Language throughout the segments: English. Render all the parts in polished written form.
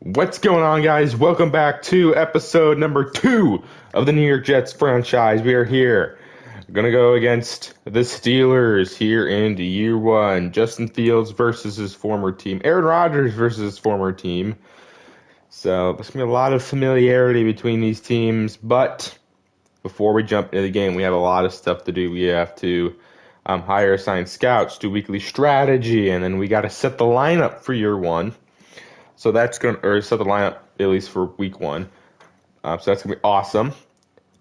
What's going on, guys? Welcome back to episode number 2 of the New York Jets franchise. We are here. Gonna go against the Steelers here in year one. Justin Fields versus his former team. Aaron Rodgers versus his former team. So there's gonna be a lot of familiarity between these teams. But before we jump into the game, we have a lot of stuff to do. We have to hire assigned scouts, do weekly strategy, and then we got to set the lineup for year one. So that's going to, or set the lineup at least for week one. So that's going to be awesome.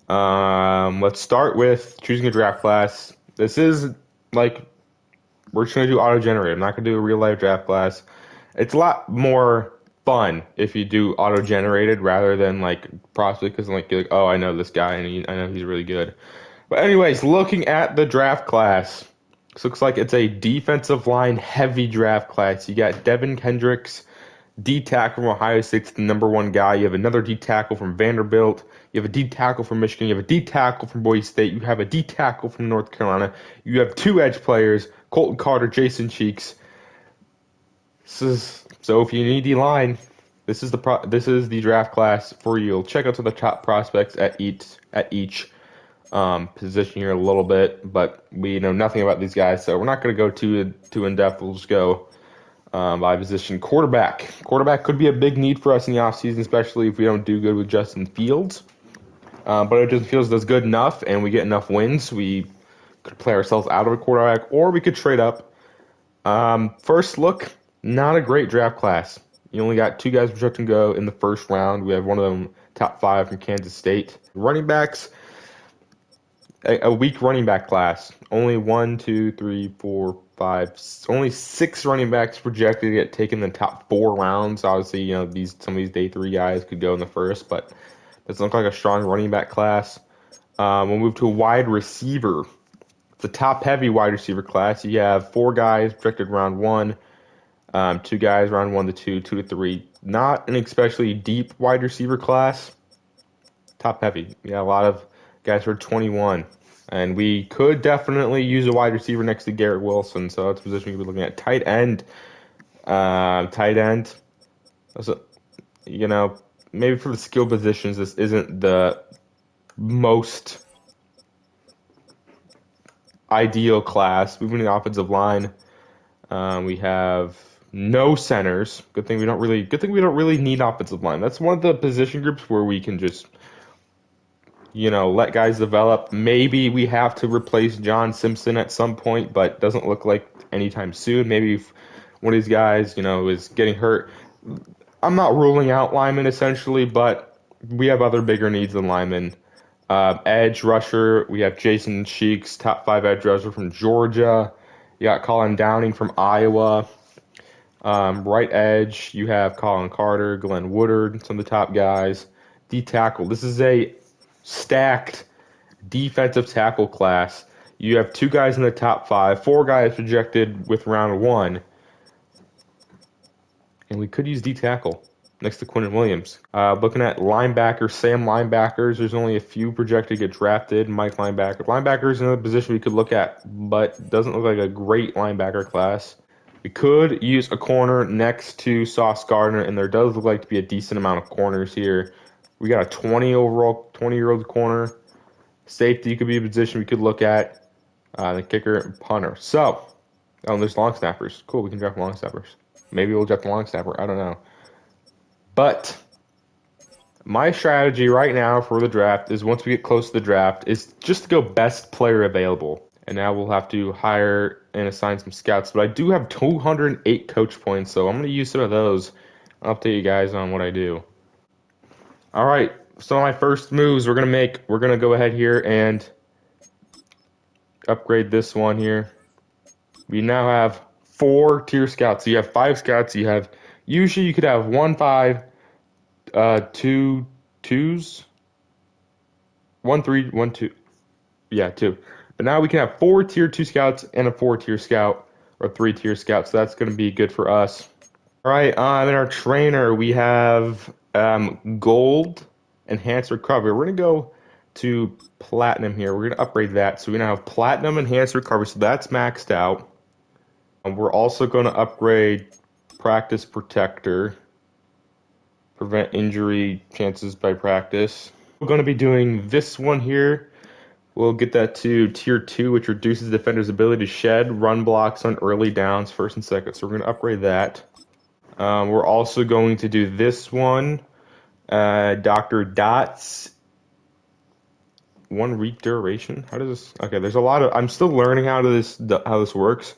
Let's start with choosing a draft class. This is like, we're just going to do auto-generated. I'm not going to do a real-life draft class. It's a lot more fun if you do auto-generated rather than like prospect, because like, you're like, oh, I know this guy and I know he's really good. But anyways, looking at the draft class, this looks like it's a defensive line heavy draft class. You got Devin Kendricks, D tackle from Ohio State's the number one guy. You have another D tackle from Vanderbilt. You have a D tackle from Michigan. You have a D tackle from Boise State. You have a D tackle from North Carolina. You have two edge players, Colton Carter, Jason Cheeks. So if you need D line, this is the draft class for you. You'll check out some of the top prospects at each position here a little bit, but we know nothing about these guys, so we're not going to go too in depth. We'll just go by position. Quarterback could be a big need for us in the offseason, especially if we don't do good with Justin Fields. But if Justin Fields does good enough and we get enough wins, we could play ourselves out of a quarterback, or we could trade up. First look, not a great draft class. You only got two guys projected to go in the first round. We have one of them top 5 from Kansas State. Running backs, a weak running back class. Only 1, 2, 3, 4, 5. Only 6 running backs projected to get taken in the top 4 rounds. Obviously, some of these day 3 guys could go in the first, but doesn't look like a strong running back class. We'll move to a wide receiver. It's a top heavy wide receiver class. You have 4 guys projected round 1, 2 guys round 1 to 2, 2 to 3. Not an especially deep wide receiver class. Top heavy. Yeah, a lot of guys are 21. And we could definitely use a wide receiver next to Garrett Wilson. So that's a position we could be looking at. Tight end. So, maybe for the skill positions, this isn't the most ideal class. Moving to the offensive line, we have no centers. Good thing we don't really need offensive line. That's one of the position groups where we can just let guys develop. Maybe we have to replace John Simpson at some point, but doesn't look like anytime soon. Maybe if one of these guys, is getting hurt. I'm not ruling out linemen essentially, but we have other bigger needs than linemen. Edge rusher, we have Jason Cheeks, top 5 edge rusher from Georgia. You got Colin Downing from Iowa. Right edge, you have Colin Carter, Glenn Woodard, some of the top guys. D tackle, this is a stacked defensive tackle class. You have 2 guys in the top 5, 4 guys projected with round 1, and we could use D tackle next to Quinnen Williams. Looking at linebackers, Sam linebackers, there's only a few projected to get drafted. Mike linebacker. Linebackers another position we could look at, but doesn't look like a great linebacker class. We could use a corner next to Sauce Gardner, and there does look like to be a decent amount of corners here. We got a 20-year-old corner. Safety could be a position we could look at. The kicker and punter. So, there's long snappers. Cool, we can draft long snappers. Maybe we'll draft a long snapper. I don't know. But my strategy right now for the draft is once we get close to the draft is just to go best player available. And now we'll have to hire and assign some scouts. But I do have 208 coach points, so I'm going to use some of those. I'll update you guys on what I do. All right, so my first moves we're going to go ahead here and upgrade this one here. We now have 4 tier scouts. So you have 5 scouts. Usually you could have 1 5, 2 2s, 1 3, 1 2. Yeah, 2. But now we can have 4 tier 2 scouts and a 4 tier scout or 3 tier scout. So that's going to be good for us. All right, in our trainer we have gold enhanced recovery. We're going to go to platinum here. We're going to upgrade that. So we now have platinum enhanced recovery. So that's maxed out. And we're also going to upgrade practice protector. prevent injury chances by practice. We're going to be doing this one here. We'll get that to tier 2, which reduces the defender's ability to shed run blocks on early downs, first and second. So we're going to upgrade that. We're also going to do this one. Dr. Dots, 1 week duration. How does this? Okay, there's a lot of. I'm still learning how this works,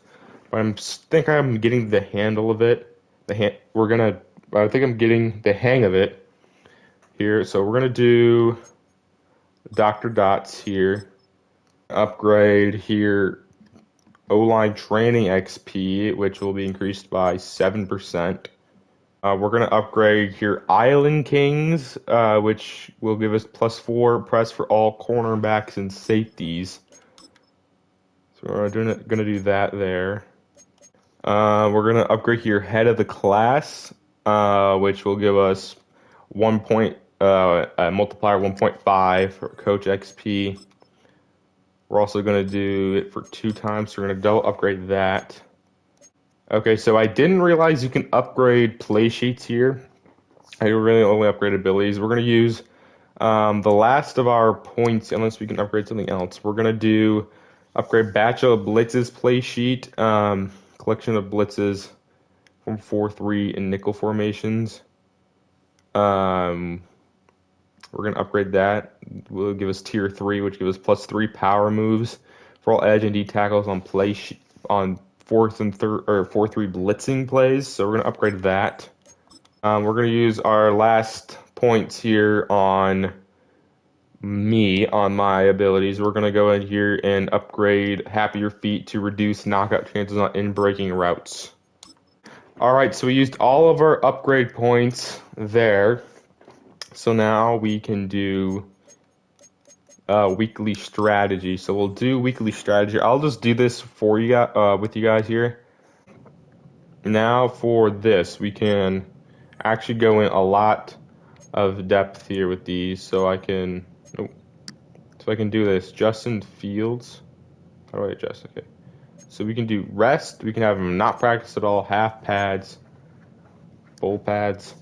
but think I'm getting the handle of it. I think I'm getting the hang of it here. So we're gonna do Dr. Dots here. Upgrade here. O-line training XP, which will be increased by 7%. We're going to upgrade here Island Kings, which will give us +4 press for all cornerbacks and safeties. So we're going to do that there. We're going to upgrade here Head of the Class, which will give us 1 point, multiplier 1.5 for Coach XP. We're also going to do it for 2 times, so we're going to double upgrade that. Okay, so I didn't realize you can upgrade play sheets here. I really only upgrade abilities. We're going to use the last of our points, unless we can upgrade something else. We're going to do upgrade Batch of Blitzes play sheet, collection of blitzes from 4-3 and nickel formations. We're going to upgrade that. Will give us tier 3, which gives us +3 power moves for all edge and D tackles on on 4th and 3rd or 4-3 blitzing plays. So we're going to upgrade that. We're going to use our last points here on my abilities. We're going to go in here and upgrade Happier Feet to reduce knockout chances on in-breaking routes. Alright, so we used all of our upgrade points there. So now we can do weekly strategy. So we'll do weekly strategy. I'll just do this for you guys, with you guys here. Now for this, we can actually go in a lot of depth here with these. So I can do this. Justin Fields. How do I adjust? Okay. So we can do rest. We can have them not practice at all. Half pads. Full pads.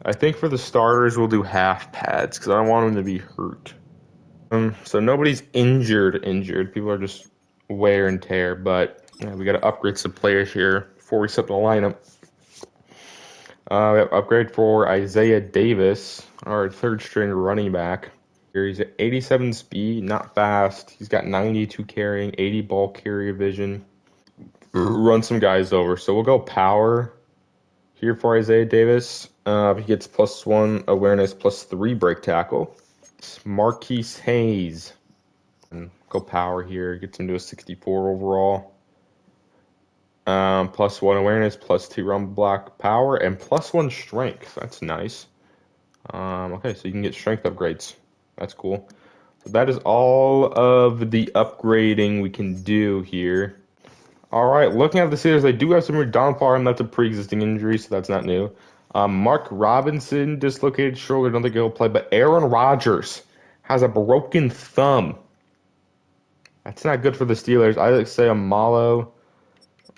I think for the starters we'll do half pads because I don't want them to be hurt. So nobody's injured. People are just wear and tear. But yeah, we got to upgrade some players here before we set the lineup. We have upgrade for Isaiah Davis, our 3rd string running back. Here he's at 87 speed, not fast. He's got 92 carrying, 80 ball carrier vision. Run some guys over. So we'll go power here for Isaiah Davis. He gets +1 awareness, +3 break tackle. It's Marquise Hayes. And go power here. Gets him to a 64 overall. +1 awareness, +2 run block power, and +1 strength. That's nice. Okay, so you can get strength upgrades. That's cool. So that is all of the upgrading we can do here. All right, looking at the series, they do have some Don Farm. That's a pre-existing injury, so that's not new. Mark Robinson dislocated shoulder. Don't think he'll play. But Aaron Rodgers has a broken thumb. That's not good for the Steelers. I say Amalo.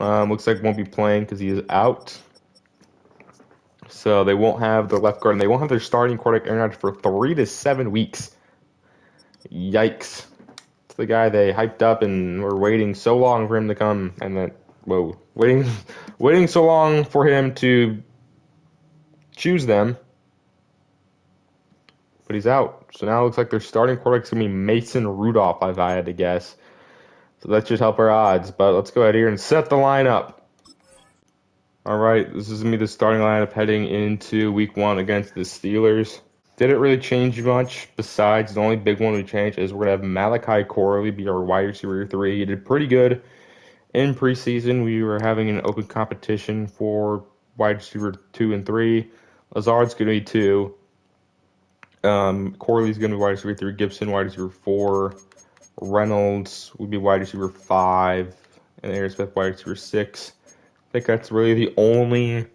Looks like won't be playing because he is out. So they won't have the left guard, and they won't have their starting quarterback Aaron Rodgers for 3 to 7 weeks. Yikes. It's the guy they hyped up and were waiting so long for him to come, and then, waiting so long for him to choose them. But he's out. So now it looks like their starting quarterback's going to be Mason Rudolph, if I had to guess. So that should help our odds. But let's go ahead here and set the lineup. All right, this is going to be the starting lineup heading into week 1 against the Steelers. Didn't really change much, besides the only big one we changed is we're going to have Malachi Corley be our wide receiver 3. He did pretty good in preseason. We were having an open competition for wide receiver 2 and 3. Lazard's going to be 2. Corley's going to be wide receiver 3. Gibson, wide receiver 4. Reynolds would be wide receiver 5. And Aaron Smith, wide receiver 6. I think that's really the only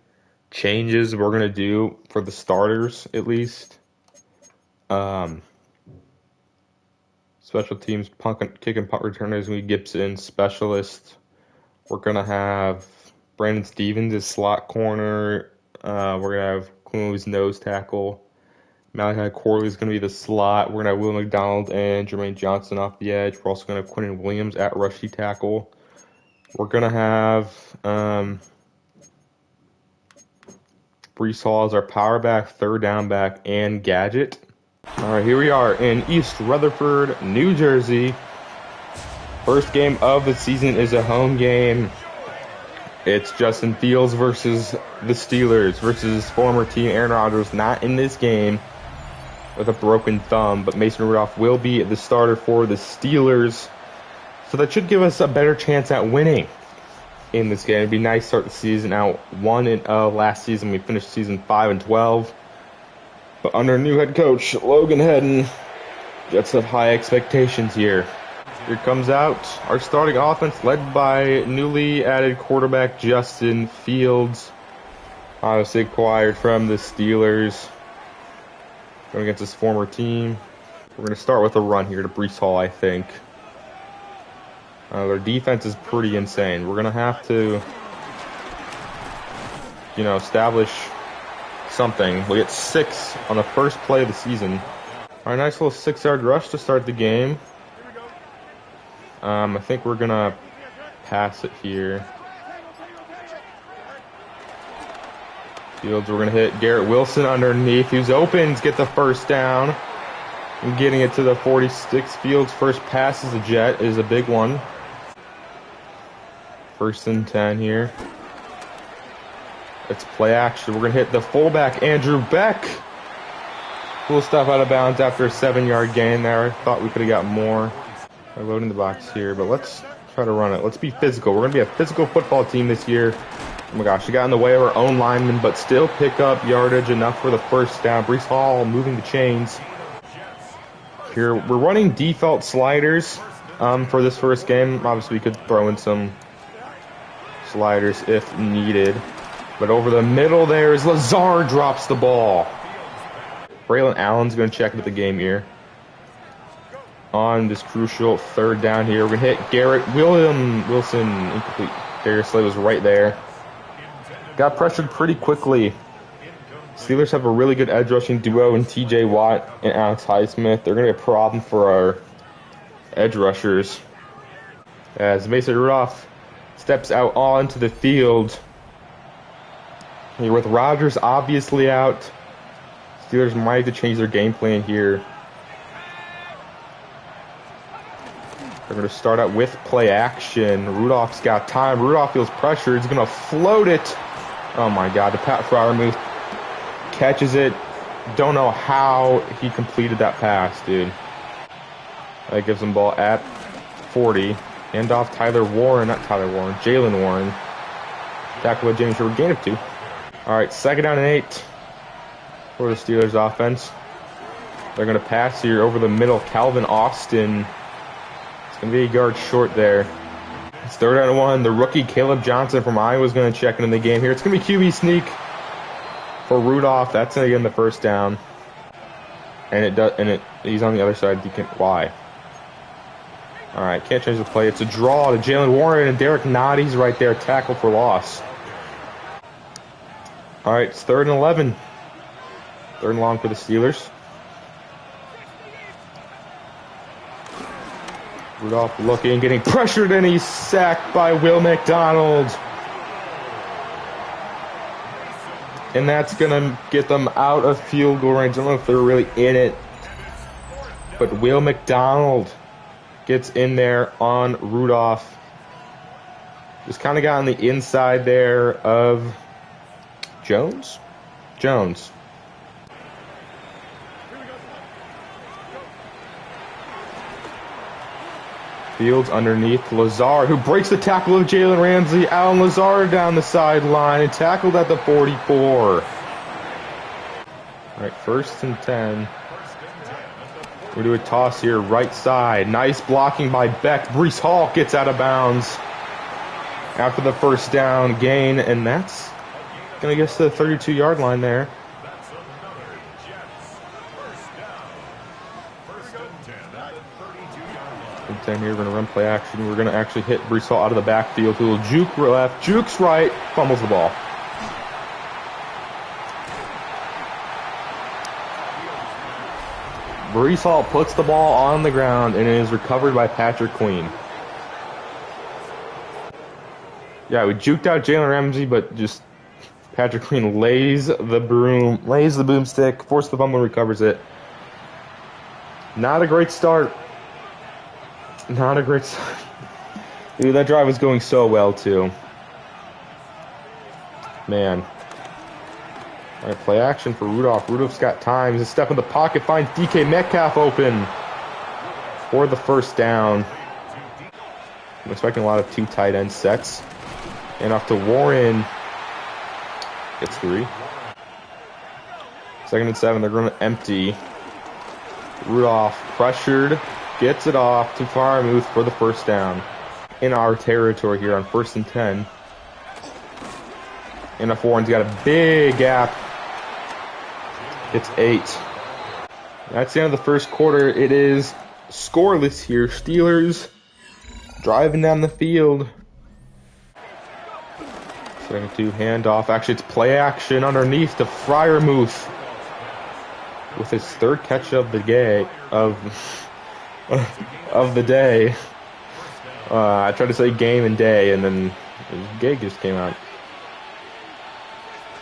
changes we're going to do for the starters, at least. Special teams, kick and punt returners, we Gibson. Specialist, we're going to have Brandon Stevens is slot corner. We're going to have Clu's nose tackle. Malachi Corley is going to be the slot. We're going to have Will McDonald and Jermaine Johnson off the edge. We're also going to have Quentin Williams at rushy tackle. We're going to have Brees Hall as our power back, third down back, and gadget. All right, here we are in East Rutherford, New Jersey. First game of the season is a home game. It's Justin Fields versus the Steelers versus former team Aaron Rodgers, not in this game with a broken thumb, but Mason Rudolph will be the starter for the Steelers. So that should give us a better chance at winning in this game. It'd be nice to start the season out 1-0. Last season we finished season 5-12. But under new head coach Logan Hedden, Jets have high expectations here. Here comes out our starting offense led by newly added quarterback Justin Fields. Obviously acquired from the Steelers. Going against his former team. We're going to start with a run here to Brees Hall, I think. Their defense is pretty insane. We're going to have to, establish something. We get 6 on the first play of the season. All right, nice little 6-yard rush to start the game. I think we're going to pass it here. Fields, we're going to hit Garrett Wilson underneath, who's open, get the first down. And getting it to the 46. Fields' first pass as a Jet is a big one. 1st and 10 here. It's play action. We're going to hit the fullback, Andrew Beck. Cool stuff out of bounds after a 7-yard gain there. Thought we could have got more. We're loading the box here, but let's try to run it. Let's be physical. We're going to be a physical football team this year. Oh my gosh, we got in the way of our own linemen, but still pick up yardage enough for the first down. Brees Hall moving the chains. Here, we're running default sliders for this first game. Obviously, we could throw in some sliders if needed. But over the middle there is Lazard drops the ball. Braylon Allen's going to check into the game here. On this crucial 3rd down here, we're going to hit Garrett Wilson. Incomplete. Darius Slay was right there. Got pressured pretty quickly. Steelers have a really good edge rushing duo in TJ Watt and Alex Highsmith. They're going to be a problem for our edge rushers. As Mason Rudolph steps out onto the field. Here with Rodgers obviously out. Steelers might have to change their game plan here. They're going to start out with play action. Rudolph's got time. Rudolph feels pressure. He's going to float it. Oh my God, the Pat Freiermuth catches it. Don't know how he completed that pass, dude. That gives him ball at 40. Hand off Jalen Warren. Tackle with James Shepard, gain of 2. All right, 2nd down and 8 for the Steelers offense. They're going to pass here over the middle. Calvin Austin. It's going to be a yard short there. It's 3rd down and 1. The rookie Caleb Johnson from Iowa is going to check into the game here. It's going to be QB sneak for Rudolph. That's going to get him the first down. And he's on the other side. Why? All right, can't change the play. It's a draw to Jalen Warren, and Derek Notty's right there, tackle for loss. All right, it's 3rd and 11. 3rd and long for the Steelers. Rudolph looking, getting pressured, and he's sacked by Will McDonald. And that's going to get them out of field goal range. I don't know if they're really in it. But Will McDonald gets in there on Rudolph. Just kind of got on the inside there of Jones. Fields underneath Lazard, who breaks the tackle of Jalen Ramsey. Alan Lazard down the sideline and tackled at the 44. All right, 1st and 10. We'll do a toss here, right side. Nice blocking by Beck. Brees Hall gets out of bounds after the first down gain, and that's going to get us to the 32-yard line there. down here. We're going to run play action. We're going to actually hit Brees Hall out of the backfield, who will juke left, jukes right, fumbles the ball. Brees Hall puts the ball on the ground and it is recovered by Patrick Queen. Yeah, we juked out Jalen Ramsey, but just Patrick Queen lays the boomstick, forces the fumble, and recovers it. Not a great start. Not a great start. Dude, that drive was going so well, too. Man. All right, play action for Rudolph. Rudolph's got time. He's a step in the pocket, finds DK Metcalf open for the first down. I'm expecting a lot of two tight end sets. And off to Warren. Gets 3. 2nd and 7. They're going to empty. Rudolph pressured. Gets it off to Freiermuth for the first down. In our territory here on 1st and 10. And if Warren's got a big gap. It's 8. That's the end of the first quarter. It is scoreless here. Steelers driving down the field. 2nd 2 handoff. Actually, it's play action underneath to Freiermuth with his 3rd catch of the day. Of the day. I tried to say game and day, and then gig just came out.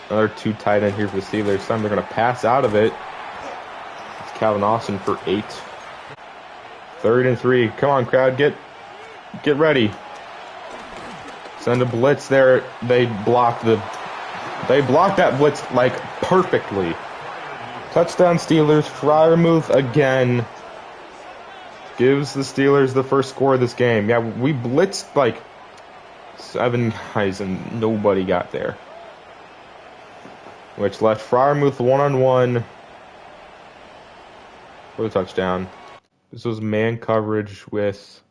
Another 2 tight end here for the Steelers. This time they're going to pass out of it. It's Calvin Austin for 8. 3rd and 3. Come on, crowd, get ready. Send a blitz there. They blocked that blitz like perfectly. Touchdown Steelers. Freiermuth again gives the Steelers the first score of this game. Yeah, we blitzed like 7 guys and nobody got there. Which left Freiermuth one-on-one for the touchdown. This was man coverage with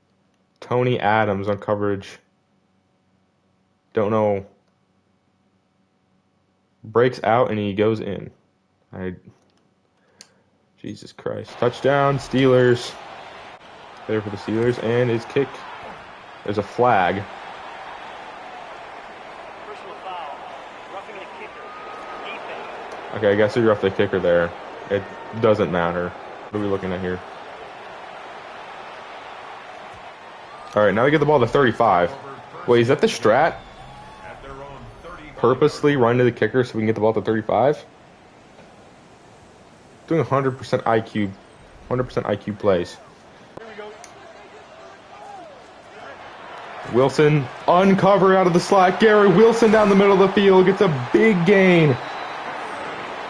Tony Adams on coverage. Don't know. Breaks out and he goes in. Jesus Christ. Touchdown, Steelers. There for the Steelers, and his kick. There's a flag. Okay, I guess you're off the kicker there. It doesn't matter. What are we looking at here? Alright, now we get the ball to 35. Wait, is that the strat? Purposely run to the kicker so we can get the ball to 35? Doing 100% IQ. 100% IQ plays. Wilson uncovered out of the slot. Garrett Wilson down the middle of the field gets a big gain.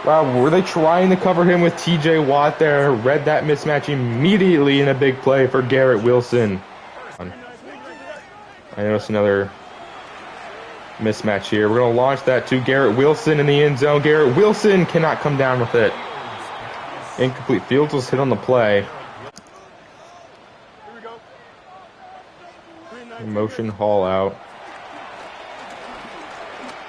Wow, were they trying to cover him with TJ Watt there? Read that mismatch immediately in a big play for Garrett Wilson. I noticed another mismatch here. We're going to launch that to Garrett Wilson in the end zone. Garrett Wilson cannot come down with it. Incomplete. Fields was hit on the play. Motion Hall out.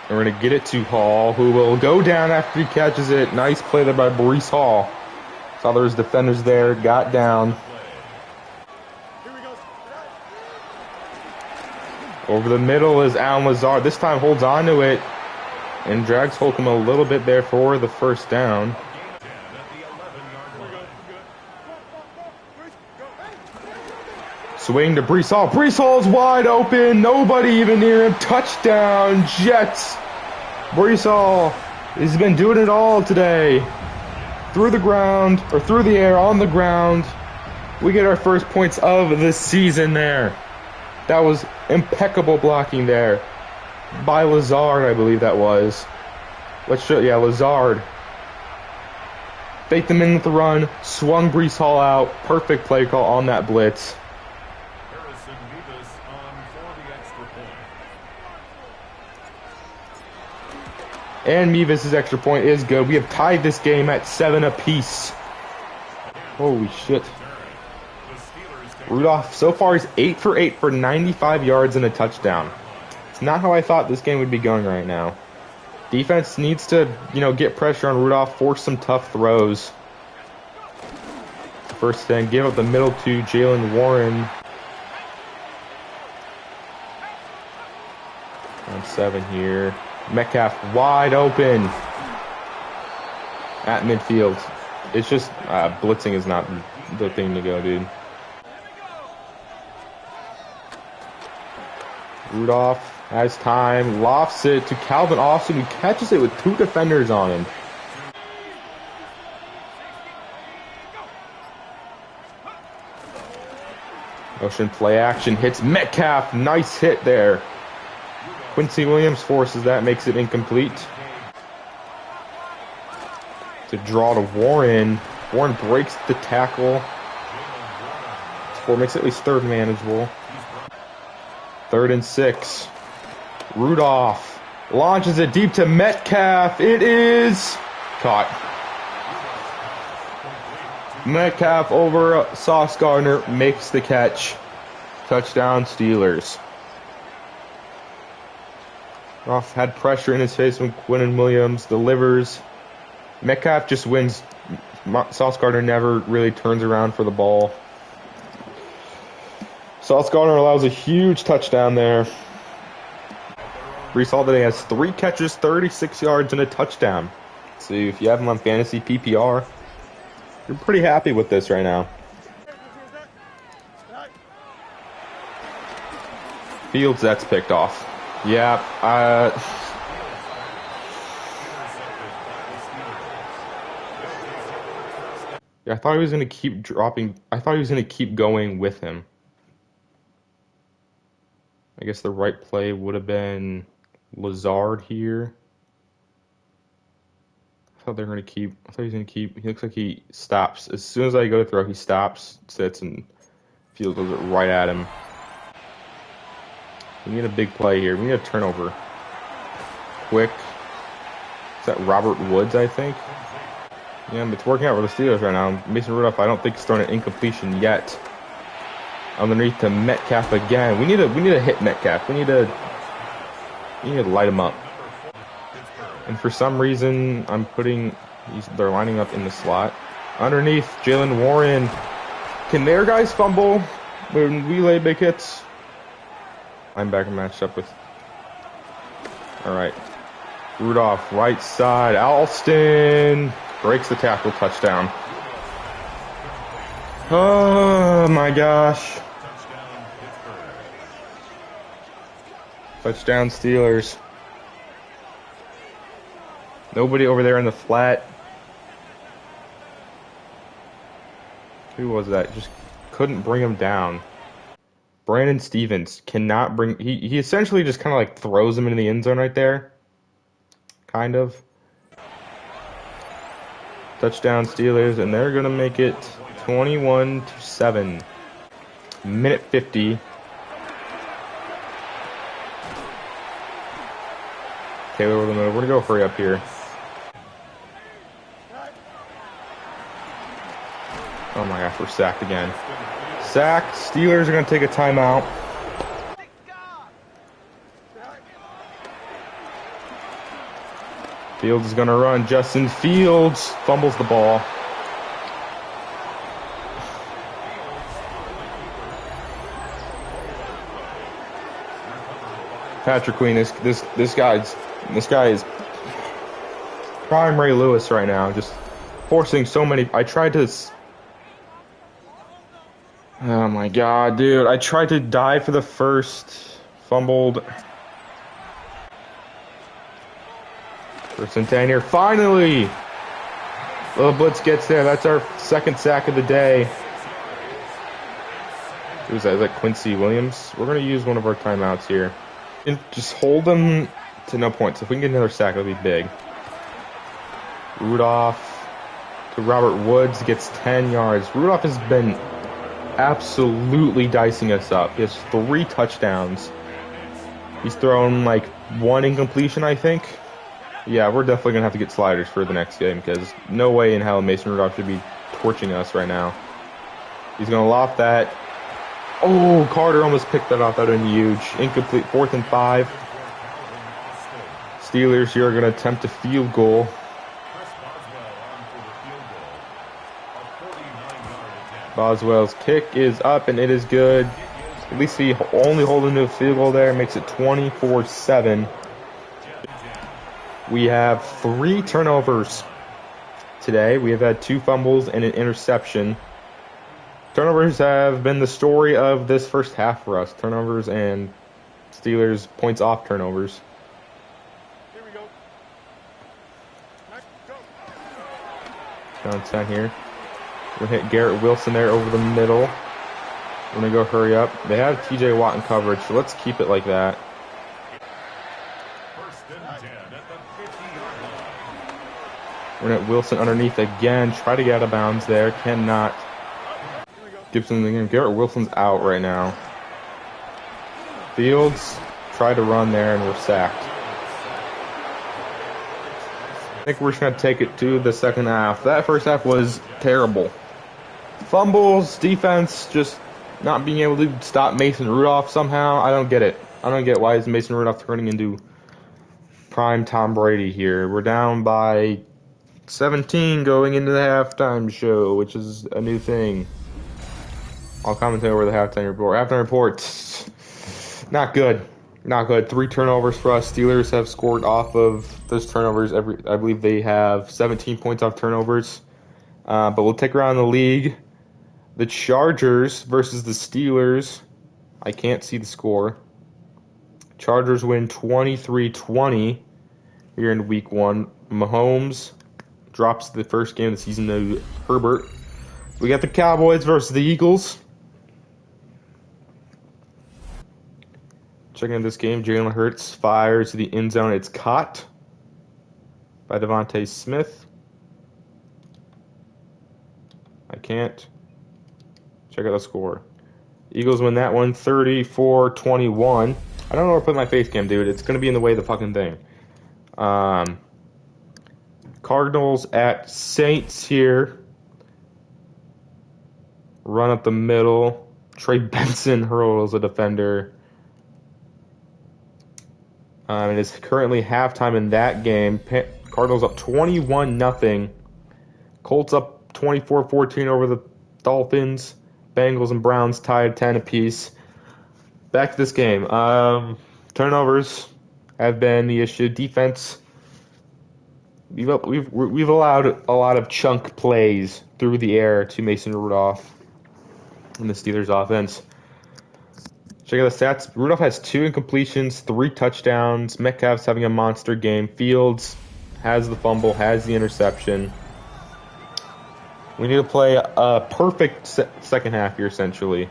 And we're going to get it to Hall, who will go down after he catches it. Nice play there by Brees Hall. Saw there was defenders there, got down. Over the middle is Allen Lazard. This time holds on to it and drags Holcomb a little bit there for the first down. Swing to Brees Hall. Brees Hall's wide open. Nobody even near him. Touchdown, Jets. Brees Hall has been doing it all today. Through the ground, or through the air, on the ground. We get our first points of the season there. That was impeccable blocking there by Lazard, I believe that was. Let's show, yeah, Lazard. Faked them in with the run, swung Brees Hall out. Perfect play call on that blitz. And Mevis' extra point is good. We have tied this game at 7 apiece. Holy shit. Rudolph, so far, is 8 for 8 for 95 yards and a touchdown. It's not how I thought this game would be going right now. Defense needs to, get pressure on Rudolph, force some tough throws. First then, give up the middle to Jalen Warren. 7 here. Metcalf wide open at midfield. It's just blitzing is not the thing to go, dude. Rudolph has time, lofts it to Calvin Austin, who catches it with 2 defenders on him. Motion play action, hits Metcalf, nice hit there. Quincy Williams forces that, makes it incomplete. To draw to Warren. Warren breaks the tackle. Score makes it at least 3rd manageable. 3rd and 6. Rudolph launches it deep to Metcalf. It is caught. Metcalf over Sauce Gardner makes the catch. Touchdown Steelers. Rudolph had pressure in his face when Quinnen Williams delivers. Metcalf just wins. Sauce Gardner never really turns around for the ball. Sauce Gardner allows a huge touchdown there. Brees Hall today has 3 catches, 36 yards, and a touchdown. So if you have him on fantasy PPR, you're pretty happy with this right now. Fields, that's picked off. Yeah, I thought he was going to keep dropping. I thought he was going to keep going with him. I guess the right play would have been Lazard here. I thought they were going to keep. I thought he was going to keep. He looks like he stops. As soon as I go to throw, he stops, sits, and Fields goes right at him. We need a big play here. We need a turnover. Quick. Is that Robert Woods, I think? Yeah, but it's working out for the Steelers right now. Mason Rudolph, I don't think, is throwing an incompletion yet. Underneath to Metcalf again. We need to hit Metcalf. We need to light him up. And for some reason, they're lining up in the slot. Underneath, Jalen Warren. Can their guys fumble when we lay big hits? Linebacker matched up with. All right. Rudolph, right side. Alston breaks the tackle, touchdown. Oh my gosh. Touchdown Steelers. Nobody over there in the flat. Who was that? Just couldn't bring him down. Brandon Stevens cannot bring. He essentially just kind of like throws him into the end zone right there. Kind of. Touchdown Steelers, and they're gonna make it 21-7. Minute 50. Taylor with a move. We're gonna go hurry up here. Oh my gosh, we're sacked again. Sacked. Steelers are gonna take a timeout. Fields is gonna run. Justin Fields fumbles the ball. Patrick Queen, this guy is prime Ray Lewis right now, just forcing so many. I tried to. Oh my god, dude! I tried to dive for the first, fumbled. First and 10 here. Finally, little blitz gets there. That's our 2nd sack of the day. Who's that? Is that Quincy Williams? We're gonna use one of our timeouts here. And just hold them to no points. If we can get another sack, it'll be big. Rudolph to Robert Woods gets 10 yards. Rudolph has been absolutely dicing us up. He has 3 touchdowns. He's thrown like 1 incompletion, I think. Yeah, we're definitely going to have to get sliders for the next game because no way in hell Mason Rudolph should be torching us right now. He's going to loft that. Oh, Carter almost picked that off. That would have been huge. Incomplete. 4th and 5. Steelers here are going to attempt a field goal. Boswell's kick is up, and it is good. At least he only holding to a field goal there. Makes it 24-7. We have 3 turnovers today. We have had 2 fumbles and an interception. Turnovers have been the story of this first half for us. Turnovers and Steelers points off turnovers. Here we go. Down 10 here. We're going to hit Garrett Wilson there over the middle. We're going to go hurry up. They have TJ Watt in coverage, so let's keep it like that. We're going to hit Wilson underneath again. Try to get out of bounds there. Cannot. Gibson again. Garrett Wilson's out right now. Fields tried to run there and we're sacked. I think we're just going to take it to the second half. That first half was terrible. Fumbles, defense, just not being able to stop Mason Rudolph somehow. I don't get it. I don't get why is Mason Rudolph turning into prime Tom Brady here. We're down by 17 going into the halftime show, which is a new thing. I'll commentate over the halftime report. Halftime report, not good. Not good. 3 turnovers for us. Steelers have scored off of those turnovers. I believe they have 17 points off turnovers. But we'll take around the league. The Chargers versus the Steelers. I can't see the score. Chargers win 23-20 here in week 1. Mahomes drops the first game of the season to Herbert. We got the Cowboys versus the Eagles. Checking out this game, Jalen Hurts fires to the end zone. It's caught by Devontae Smith. I can't. Check out the score. Eagles win that one 34-21. I don't know where to put my face cam, dude. It's going to be in the way of the fucking thing. Cardinals at Saints here. Run up the middle. Trey Benson hurls a defender. It is currently halftime in that game. Cardinals up 21-0. Colts up 24-14 over the Dolphins. Bengals and Browns tied 10 apiece. Back to this game. Turnovers have been the issue. Defense. We've allowed a lot of chunk plays through the air to Mason Rudolph in the Steelers offense. Check out the stats. Rudolph has 2 incompletions, 3 touchdowns. Metcalf's having a monster game. Fields has the fumble, has the interception. We need to play a perfect second half here, essentially.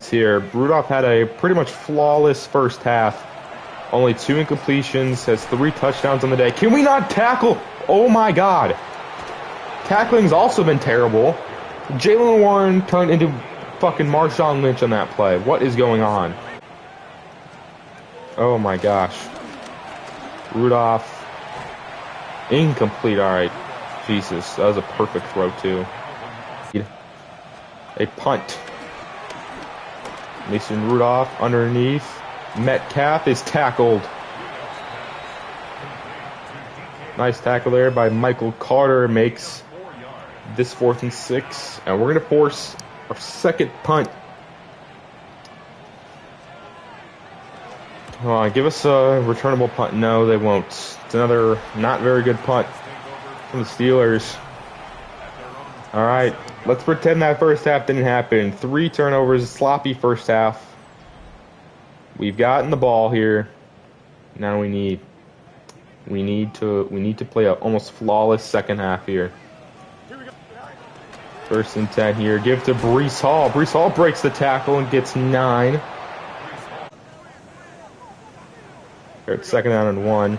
Here, Rudolph had a pretty much flawless first half. Only 2 incompletions, has 3 touchdowns on the day. Can we not tackle? Oh my God. Tackling's also been terrible. Jaylen Warren turned into fucking Marshawn Lynch on that play. What is going on? Oh my gosh. Rudolph. Incomplete. Alright. Jesus. That was a perfect throw too. A punt. Mason Rudolph underneath. Metcalf is tackled. Nice tackle there by Michael Carter. Makes this 4th and 6. And we're going to force our second punt. Come on, give us a returnable punt. No, they won't. It's another not very good punt from the Steelers. All right, let's pretend that first half didn't happen. 3 turnovers, sloppy first half. We've gotten the ball here. Now we need to play a almost flawless second half here. 1st and 10 here. Give to Breece Hall. Breece Hall breaks the tackle and gets 9. They're at 2nd down and 1.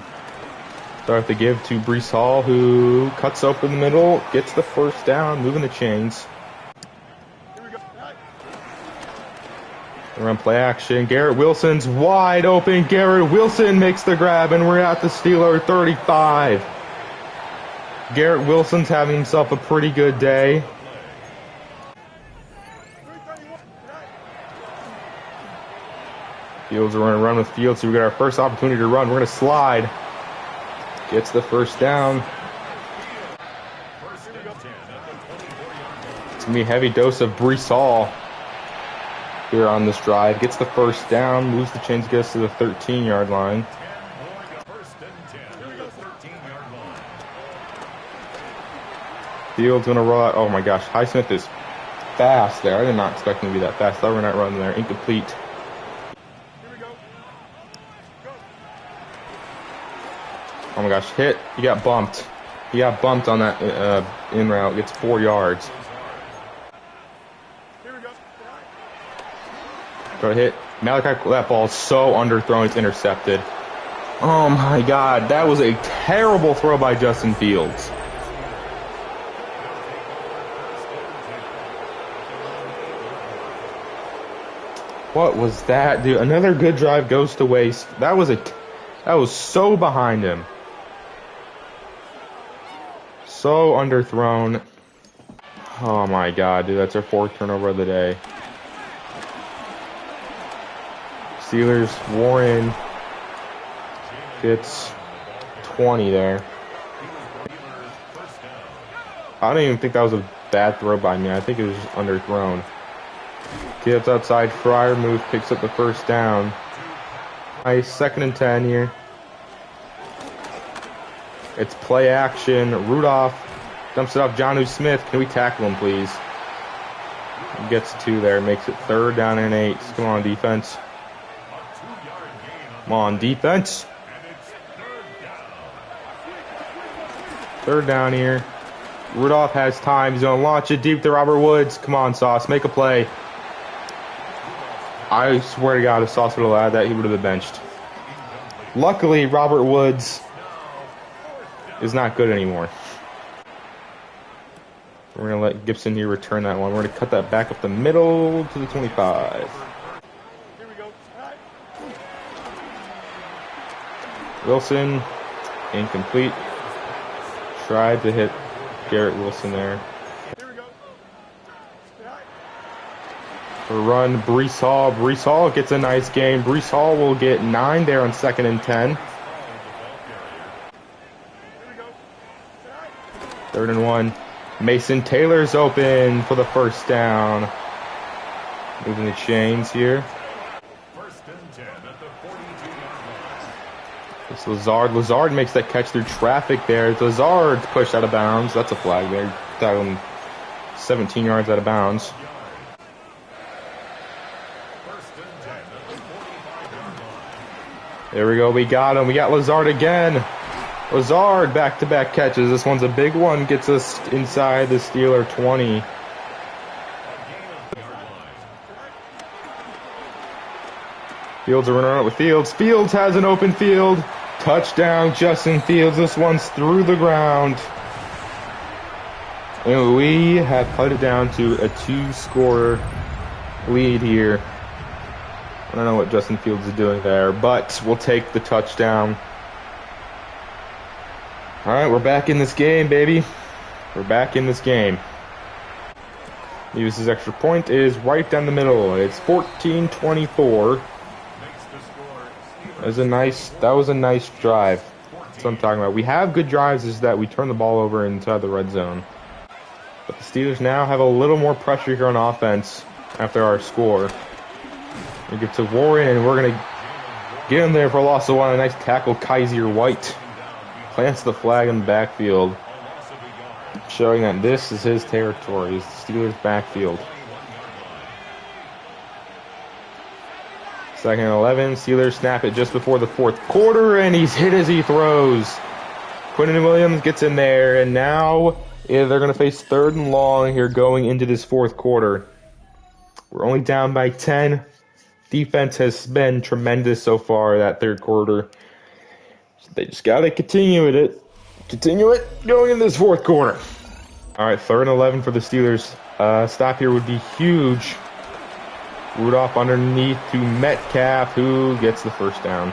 Start the give to Breece Hall, who cuts open the middle, gets the 1st down, moving the chains. Run play action. Garrett Wilson's wide open. Garrett Wilson makes the grab, and we're at the Steeler 35. Garrett Wilson's having himself a pretty good day. Fields are going to run with Fields, so we got our first opportunity to run. We're going to slide. Gets the 1st down. It's going to be a heavy dose of Breece Hall here on this drive. Gets the 1st down, moves the chains, gets to the 13-yard line. Fields gonna run. Oh my gosh, Highsmith is fast there. I did not expect him to be that fast. Thought we're not running there. Incomplete. Oh my gosh, hit. He got bumped. He got bumped on that in route. Gets 4 yards. Go to hit. Malachi, that ball is so underthrown. It's intercepted. Oh my God, that was a terrible throw by Justin Fields. What was that, dude? Another good drive goes to waste. That was so behind him. So underthrown. Oh my God, dude, that's our 4th turnover of the day. Steelers, Warren gets 20 there. I don't even think that was a bad throw by me. I think it was just underthrown. Gets outside, Fryer move, picks up the first down. Nice, 2nd and 10 here. It's play action. Rudolph dumps it off Jonnu Smith. Can we tackle him, please? He gets 2 there, makes it 3rd down and 8. Come on, defense. Come on, defense. 3rd down here. Rudolph has time. He's going to launch it deep to Robert Woods. Come on, Sauce. Make a play. I swear to God, if Sauce would have allowed that, he would have been benched. Luckily, Robert Woods is not good anymore. We're going to let Gibson here return that one. We're going to cut that back up the middle to the 25. Wilson, incomplete. Tried to hit Garrett Wilson there. For a run, Breece Hall. Breece Hall gets a nice game. Breece Hall will get 9 there on 2nd and 10. 3rd and 1. Mason Taylor's open for the first down. Moving the chains here. It's Lazard. Lazard makes that catch through traffic there. Lazard pushed out of bounds. That's a flag there. Tackled him 17 yards out of bounds. There we go. We got him. We got Lazard again. Lazard back-to-back catches. This one's a big one. Gets us inside the Steeler 20. Fields are running out with Fields. Fields has an open field. Touchdown, Justin Fields. This one's through the ground. And we have cut it down to a 2-score lead here. I don't know what Justin Fields is doing there, but we'll take the touchdown. All right, we're back in this game, baby. We're back in this game. Davis's extra point is right down the middle. It's 14-24. That was a nice drive. That's what I'm talking about. We have good drives, is that we turn the ball over inside the red zone. But the Steelers now have a little more pressure here on offense after our score. We get to Warren, and we're going to get him there for a loss of 1. A nice tackle, Kaiser White. Plants the flag in the backfield, showing that this is his territory. It's the Steelers' backfield. 2nd and 11. Steelers snap it just before the 4th quarter, and he's hit as he throws. Quinton Williams gets in there, and now they're going to face 3rd and long here going into this 4th quarter. We're only down by 10. Defense has been tremendous so far that 3rd quarter. They just got to continue it going into this 4th quarter. All right, 3rd and 11 for the Steelers. Stop here would be huge. Rudolph underneath to Metcalf, who gets the first down.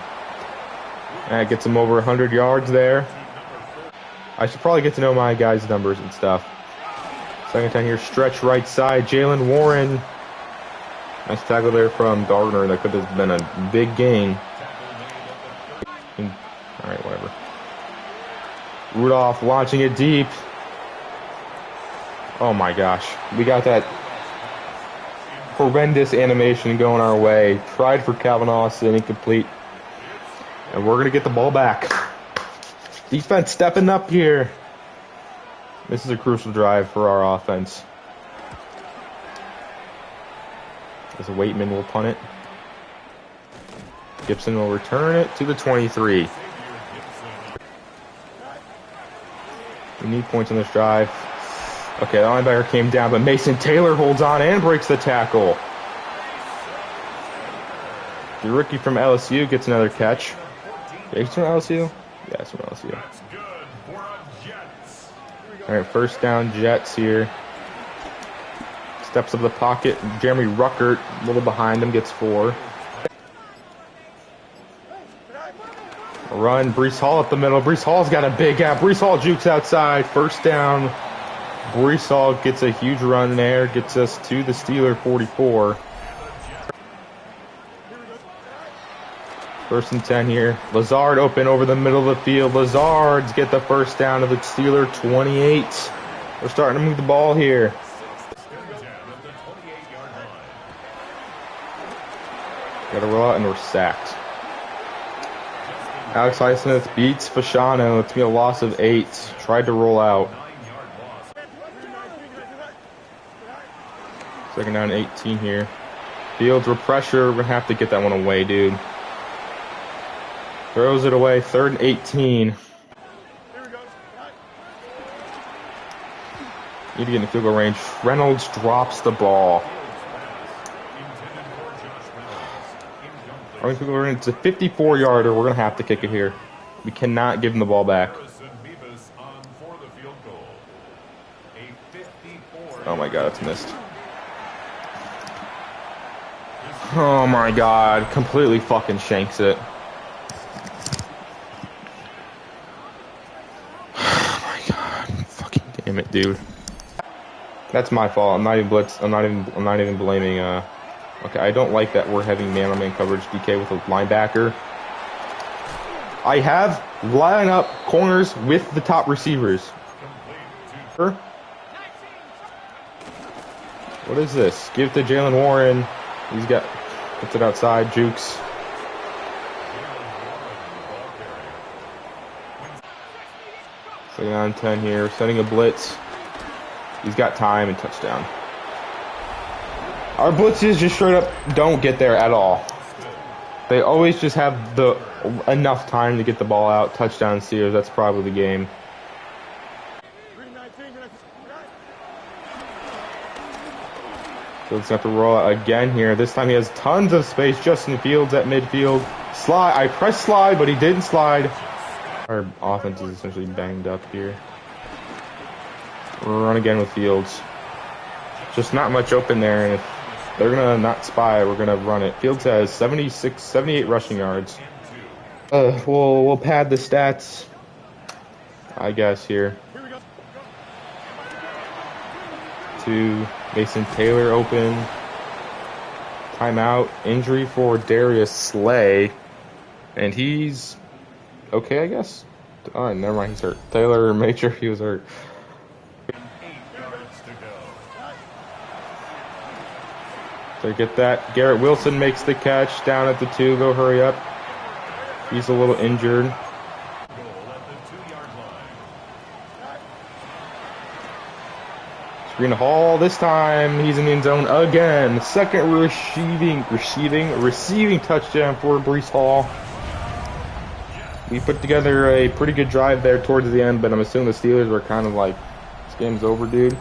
That gets him over 100 yards there. I should probably get to know my guys' numbers and stuff. 2nd time here, stretch right side. Jalen Warren. Nice tackle there from Gardner. That could have been a big gain. All right, whatever. Rudolph launching it deep. Oh my gosh. We got that horrendous animation going our way. Tried for Calvin Austin, incomplete. And we're going to get the ball back. Defense stepping up here. This is a crucial drive for our offense. As Waitman will punt it. Gibson will return it to the 23. We need points on this drive. Okay, the linebacker came down, but Mason Taylor holds on and breaks the tackle. The rookie from LSU gets another catch. Yeah, he's from LSU? Yeah, he's from LSU. All right, first down, Jets here. Steps up the pocket. Jeremy Ruckert, a little behind him, gets 4. Run, Breece Hall up the middle. Breece Hall's got a big gap. Breece Hall jukes outside. First down. Breece Hall gets a huge run there. Gets us to the Steeler 44. First and 10 here. Lazard open over the middle of the field. Lazard's get the first down to the Steeler 28. We're starting to move the ball here. Got to roll out and we're sacked. Alex Highsmith beats Fasciano. It's going to be a loss of 8. Tried to roll out. Second down 18 here. Fields with pressure. We're going to have to get that one away, dude. Throws it away. Third and 18. Need to get in field goal range. Reynolds drops the ball. It's a 54-yarder. We're going to have to kick it here. We cannot give him the ball back. Oh my god, it's missed. Oh my god, completely fucking shanks it. Oh my god, fucking damn it, dude. That's my fault. I'm not even blitz. I'm not even blaming. Okay, I don't like that we're having man-on-man coverage, DK, with a linebacker. I have line up corners with the top receivers. What is this? Give it to Jalen Warren. He's got, puts it outside, jukes. Second on 10 here, sending a blitz. He's got time and touchdown. Our blitzes just straight up don't get there at all. They always just have the enough time to get the ball out. Touchdown Steelers. That's probably the game. So it's going to have to roll out again here. This time he has tons of space. Justin Fields at midfield. Slide. I pressed slide, but he didn't slide. Our offense is essentially banged up here. We'll run again with Fields. Just not much open there, and if they're going to not spy, we're going to run it. Fields has 78 rushing yards. We'll pad the stats, I guess, here. To Mason Taylor open. Timeout. Injury for Darius Slay. And he's okay, I guess. Oh, never mind, he's hurt. Taylor made sure he was hurt. So get that. Garrett Wilson makes the catch down at the 2. Go hurry up. He's a little injured. Screen to Hall this time. He's in the end zone again. Second receiving touchdown for Breece Hall. We put together a pretty good drive there towards the end, but I'm assuming the Steelers were kind of like, this game's over, dude.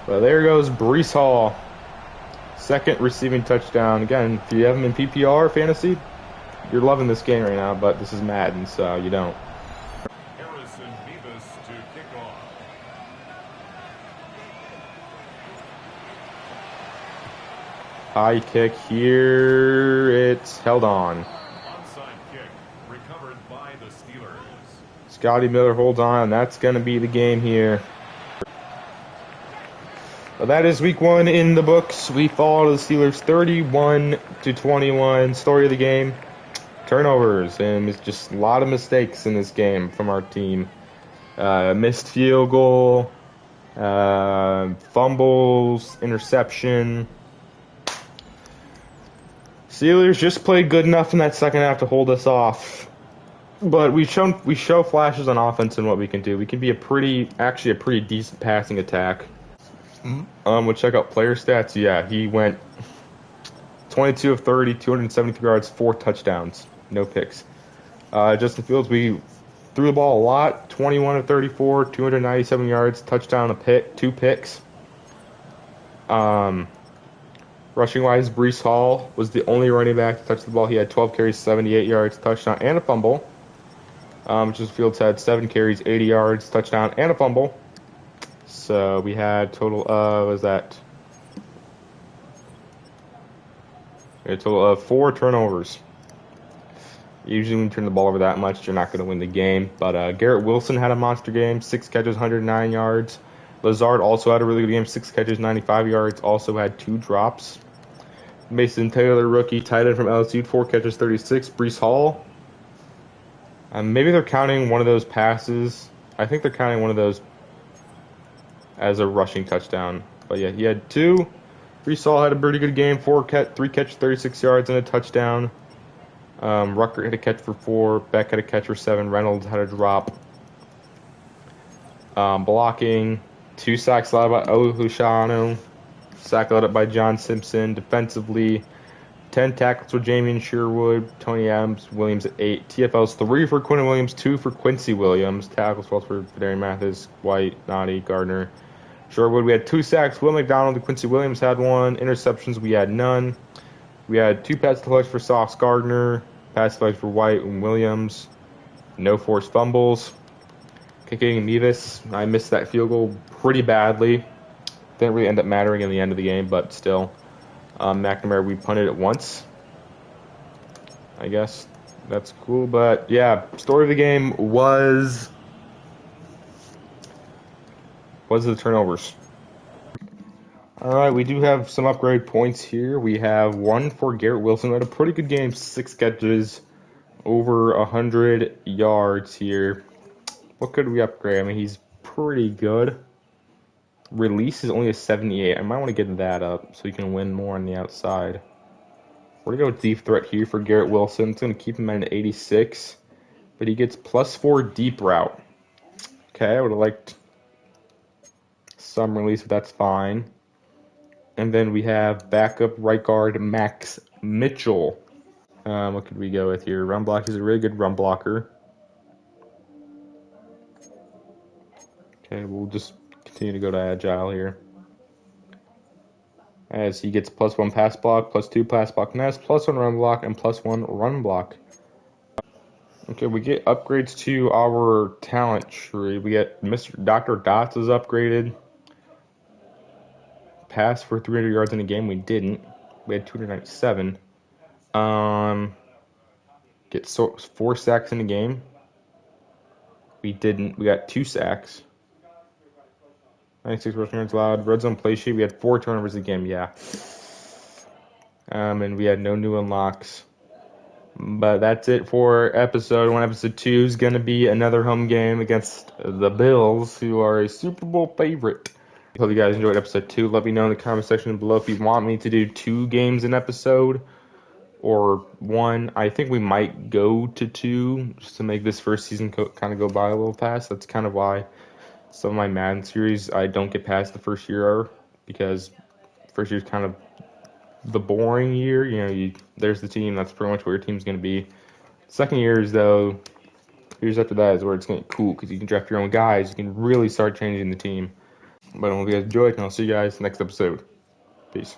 Well, there goes Breece Hall. Second receiving touchdown. Again, if you have him in PPR fantasy, you're loving this game right now, but this is Madden, so you don't. High kick here. It's held on. Scotty Miller holds on. That's going to be the game here. Well, that is week 1 in the books. We fall to the Steelers 31-21. Story of the game: turnovers, and it's just a lot of mistakes in this game from our team. Missed field goal, fumbles, interception. Steelers just played good enough in that second half to hold us off. But we show flashes on offense and what we can do. We can be actually a pretty decent passing attack. We'll check out player stats. Yeah, he went 22 of 30, 273 yards, 4 touchdowns, no picks. Justin Fields, we threw the ball a lot, 21 of 34, 297 yards, touchdown, 2 picks. Rushing wise, Brees Hall was the only running back to touch the ball. He had 12 carries, 78 yards, touchdown, and a fumble. Justin Fields had 7 carries, 80 yards, touchdown, and a fumble. So we had total of, a total of 4 turnovers. Usually when you turn the ball over that much, you're not going to win the game. But Garrett Wilson had a monster game, 6 catches, 109 yards. Lazard also had a really good game, 6 catches, 95 yards, also had 2 drops. Mason Taylor, rookie, tight end from LSU, 4 catches, 36. Brees Hall, maybe they're counting one of those passes. I think they're counting one of those as a rushing touchdown. But yeah, he had 2. Brees Hall had a pretty good game, 3 catches, 36 yards, and a touchdown. Rucker had a catch for 4. Beck had a catch for 7. Reynolds had a drop. Blocking, 2 sacks allowed by Ohushano. Sack allowed up by John Simpson. Defensively, 10 tackles for Jamie Sherwood. Tony Adams, Williams at 8. TFLs 3 for Quinn Williams, 2 for Quincy Williams. Tackles 12 for Darian Mathis, White, Noddy, Gardner. Sherwood, we had 2 sacks. Will McDonald and Quincy Williams had 1. Interceptions, we had none. We had 2 pass deflections for Sauce Gardner. Pass deflections for White and Williams. No forced fumbles. Kicking Nevis, I missed that field goal pretty badly. Didn't really end up mattering in the end of the game, but still. McNamara, we punted it once. I guess that's cool. But yeah, story of the game was the turnovers. All right, we do have some upgrade points here. We have 1 for Garrett Wilson, who had a pretty good game, 6 catches, over 100 yards here. What could we upgrade? I mean, he's pretty good. Release is only a 78. I might want to get that up so he can win more on the outside. We're going to go deep threat here for Garrett Wilson. It's going to keep him at an 86. But he gets +4 deep route. Okay, I would have liked some release, but that's fine. And then we have backup right guard Max Mitchell. What could we go with here? Run block is a really good run blocker. Okay, we'll just continue to go to agile here. As he gets +1 pass block, +2 pass block nest, +1 run block, and +1 run block. Okay, we get upgrades to our talent tree. We get Dr. Dots is upgraded. Pass for 300 yards in a game, we didn't. We had 297. Get 4 sacks in a game. We didn't. We got 2 sacks. 96 rushing yards allowed. Red zone play sheet. We had 4 turnovers a game. Yeah. And we had no new unlocks. But that's it for episode 1. Episode 2 is going to be another home game against the Bills, who are a Super Bowl favorite. Hope you guys enjoyed episode 2. Let me know in the comment section below if you want me to do 2 games an episode or 1. I think we might go to 2 just to make this first season kind of go by a little fast. That's kind of why some of my Madden series I don't get past the first year, because first year is kind of the boring year. You know, there's the team. That's pretty much where your team's going to be. Second year is, though, years after that is where it's going to get cool, because you can draft your own guys. You can really start changing the team. But I hope you guys enjoyed, and I'll see you guys next episode. Peace.